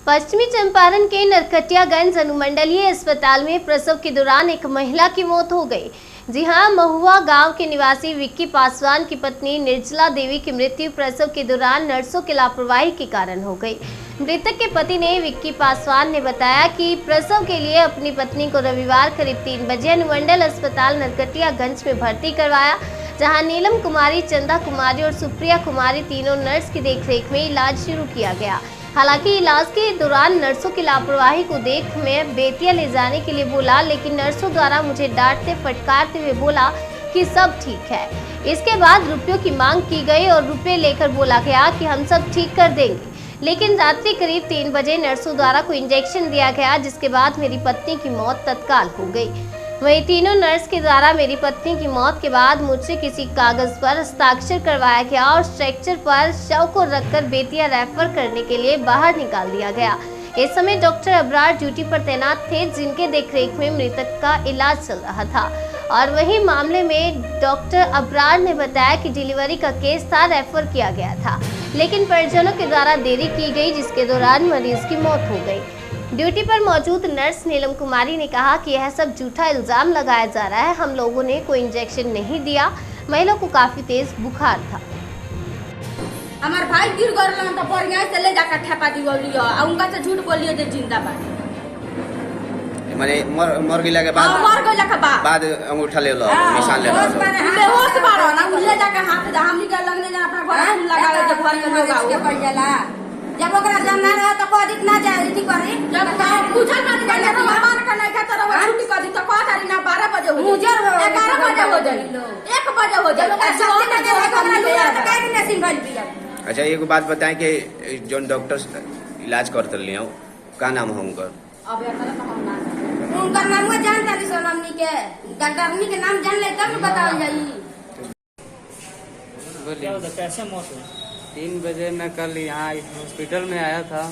पश्चिमी चंपारण के नरकटियागंज अनुमंडलीय अस्पताल में प्रसव के दौरान एक महिला की मौत हो गई। जी हां, महुआ गांव के निवासी विक्की पासवान की पत्नी निर्जला देवी की मृत्यु प्रसव के दौरान नर्सों की लापरवाही के कारण हो गई। मृतक के पति ने विक्की पासवान ने बताया कि प्रसव के लिए अपनी पत्नी को रविवार करीब 3 बजे अनुमंडल अस्पताल नरकटियागंज में भर्ती करवाया, जहां नीलम कुमारी, चंदा कुमारी और सुप्रिया कुमारी तीनों नर्स की देखरेख में इलाज शुरू किया गया। हालांकि इलाज के दौरान नर्सों की लापरवाही को देख मैं बेतिया ले जाने के लिए बोला, लेकिन नर्सों द्वारा मुझे डांटते फटकारते हुए बोला कि सब ठीक है। इसके बाद रुपयों की मांग की गई और रुपए लेकर बोला गया कि हम सब ठीक कर देंगे, लेकिन रात्रि करीब 3 बजे नर्सों द्वारा कोई इंजेक्शन दिया गया, जिसके बाद मेरी पत्नी की मौत तत्काल हो गई। वहीं तीनों नर्स के द्वारा मेरी पत्नी की मौत के बाद मुझसे किसी कागज पर हस्ताक्षर करवाया गया और स्ट्रेचर पर शव को रखकर बेतिया रेफर करने के लिए बाहर निकाल दिया गया। इस समय डॉक्टर अबरार ड्यूटी पर तैनात थे, जिनके देखरेख में मृतक का इलाज चल रहा था। और वहीं मामले में डॉक्टर अबरार ने बताया कि डिलीवरी का केस था, रेफर किया गया था, लेकिन परिजनों के द्वारा देरी की गई, जिसके दौरान मरीज की मौत हो गई। ड्यूटी पर मौजूद नर्स नीलम कुमारी ने कहा कि यह सब झूठा इल्जाम लगाया जा रहा है, हम लोगों ने कोई इंजेक्शन नहीं दिया। महिला को काफी तेज बुखार था। हमार भाई गिर गए तो बढ़िया से ले जाकर ठेपा दिवलियो और उनका से झूठ बोलियो जे जिंदाबाद माने मर गेला के बाद अंगूठा ले लो, निशान ले लो। बेहोश बारो ना ले जाकर हाथ हमनी के लगने जा अपना घर में लगावे जे घर में लोग आवे पड़ जाला। जब ओकरा जानना रहे तो कोदिक ना जाए ठीक करी, जब पूछल ना जाए तो मान के नहीं का तरह छुट्टी कर दी तो कह तारी ना 12 बजे हो जाए, 11 बजे हो जाए, 1 बजे हो जाए, सब बजे हो ओकरा तो काहे नहीं सिंबल दिया। अच्छा, एक बात बताएं कि जो डॉक्टर इलाज करते लियो का नाम है उनका? अब यार तो हम ना उनका नाम जानता नहीं, सोनामनी के डॉक्टरनी के नाम जान ले तब बताओ जाई। बोलिए कैसे मौत हुई? 3 बजे मैं कल यहाँ हॉस्पिटल में आया था,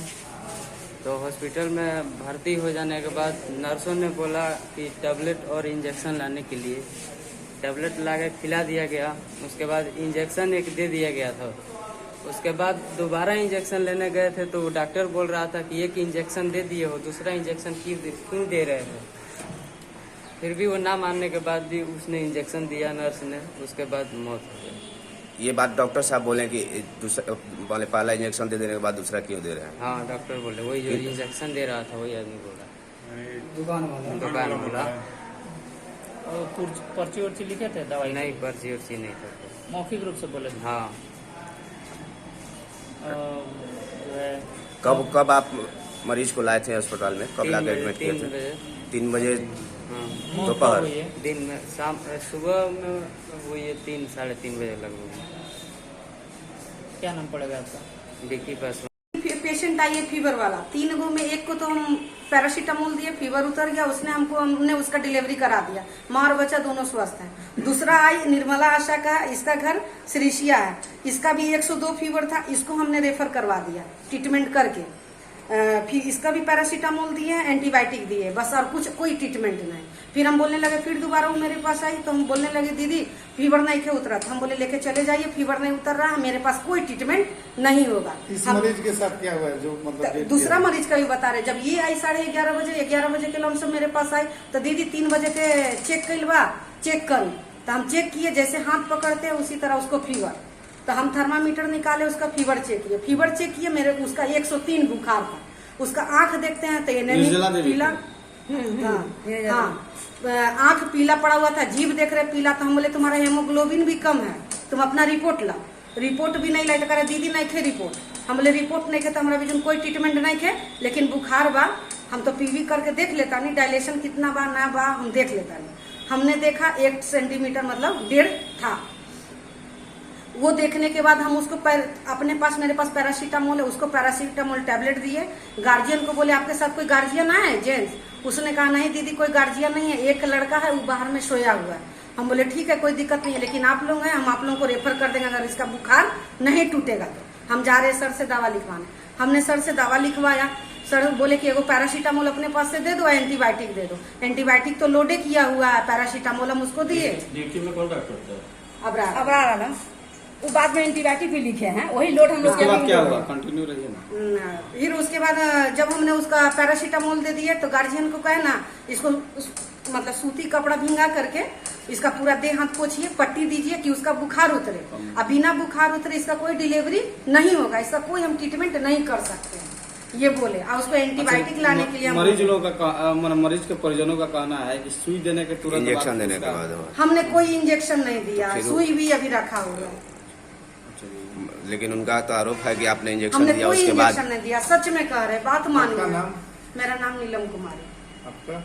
तो हॉस्पिटल में भर्ती हो जाने के बाद नर्सों ने बोला कि टैबलेट और इंजेक्शन लाने के लिए टैबलेट ला के खिला दिया गया। उसके बाद इंजेक्शन एक दे दिया गया था। उसके बाद दोबारा इंजेक्शन लेने गए थे तो डॉक्टर बोल रहा था कि एक इंजेक्शन दे दिए हो, दूसरा इंजेक्शन क्यों दे रहे हो? फिर भी वो ना मानने के बाद भी उसने इंजेक्शन दिया नर्स ने, उसके बाद मौत हो गई। ये बात डॉक्टर साहब बोले कि दूसरा वाले पहला इंजेक्शन दे देने के बाद दूसरा क्यों दे रहे हैं? हाँ, डॉक्टर बोले वही जो इंजेक्शन दे रहा था वही आदमी बोला, दुकान वाला। और पर्ची वर्ची लिखे थे दवाई? नहीं, पर्ची वर्ची नहीं था, मौखिक रूप से बोले थे। हाँ। कब आप मरीज को लाए थे अस्पताल में? कब लाके एडमिट किए थे? 3 बजे दोपहर? दिन में शाम सुबह में हुई है 3 साढ़े 3 बजे लगभग। क्या नाम पड़ेगा आपका? विक्की पासवान। पेशेंट आई है फीवर वाला, 3 गो में एक को तो हम पैरासीटामोल दिए, फीवर उतर गया, हमने उसका डिलीवरी करा दिया। माँ और बच्चा दोनों स्वस्थ हैं। दूसरा आई निर्मला आशा का, इसका घर श्रीशिया है, इसका भी 102 फीवर था, इसको हमने रेफर करवा दिया ट्रीटमेंट करके। फिर इसका भी पैरासीटामोल दिए, एंटीबायोटिक दिए, बस और कोई ट्रीटमेंट नहीं। फिर हम बोलने लगे, फिर दोबारा वो मेरे पास आई तो हम बोलने लगे दीदी फीवर नहीं के उतरा, तो हम बोले लेके चले जाइए, फीवर नहीं उतर रहा, मेरे पास कोई ट्रीटमेंट नहीं होगा। इस मरीज के साथ क्या हुआ है जो मतलब दूसरा मरीज का भी बता रहे, जब ये आई 11:30 बजे, 11 बजे के लमसम मेरे पास आई तो दीदी 3 बजे के चेक कैलवा, चेक करी तो हम चेक किए, जैसे हाथ पकड़ते हैं उसी तरह उसको फीवर, तो हम थर्मामीटर निकाले, उसका फीवर चेक किए, मेरे उसका 103 बुखार था। उसका आंख देखते हैं तो ये पीला, हाँ आंख पीला पड़ा हुआ था, जीभ देख रहे पीला, तो हम बोले तुम्हारा हेमोग्लोबिन भी कम है, तुम अपना रिपोर्ट ला। रिपोर्ट भी नहीं लाई तो कह दीदी नहीं थे रिपोर्ट। हम बोले रिपोर्ट नहीं थे तो हमारा भी कोई ट्रीटमेंट नहीं थे, लेकिन बुखार बा, हम तो पीवी करके देख लेता नहीं, डायलेशन कितना बा ना बा हम देख लेता नहीं। हमने देखा 1 सेंटीमीटर मतलब 1.5 था। वो देखने के बाद हम उसको अपने पास, मेरे पास पैरासीटामोल है, उसको पैरासीटामोल टैबलेट दिए। गार्जियन को बोले आपके साथ कोई गार्जियन है जेंट्स? उसने कहा नहीं दीदी कोई गार्जियन नहीं है, एक लड़का है वो बाहर में सोया हुआ है। हम बोले ठीक है कोई दिक्कत नहीं है, लेकिन आप लोग हैं, हम आप लोगों को रेफर कर देंगे अगर इसका बुखार नहीं टूटेगा तो। हम जा रहे सर से दवा लिखवाने, हमने सर से दवा लिखवाया। सर बोले कि एगो पैरासीटामोल अपने पास से दे दो, एंटीबायोटिक दे दो। एंटीबायोटिक तो लोडे किया हुआ है, पैरासीटामोल हम उसको दिए। ड्यूटी में कौन डॉक्टर था? अबरार वो बाद में एंटीबायोटिक भी लिखे हैं, वही लोड हम लोग उसके बाद क्या हुआ? कंटिन्यू रहिए ना। फिर उसके बाद जब हमने उसका पैरासीटामोल दे दिया तो गार्जियन को कहे ना इसको मतलब सूती कपड़ा भिंगा करके इसका पूरा देह हाथ पोछिए, पट्टी दीजिए कि उसका बुखार उतरे। अब बिना बुखार उतरे इसका कोई डिलीवरी नहीं होगा, इसका कोई हम ट्रीटमेंट नहीं कर सकते हैं, ये बोले। और उसको एंटीबायोटिक लाने के लिए हम मरीज लोगों का मरीज के परिजनों का कहना है कि सुई देने के तुरंत इंजेक्शन देने के बाद हमने कोई इंजेक्शन नहीं दिया, सुई भी अभी रखा हुआ है। लेकिन उनका तो आरोप है कि आपने इंजेक्शन हमने दिया कोई उसके बाद। इंजेक्शन नहीं दिया, सच में कह रहे, बात मान आपका लो। नाम? मेरा नाम नीलम कुमारी। आपका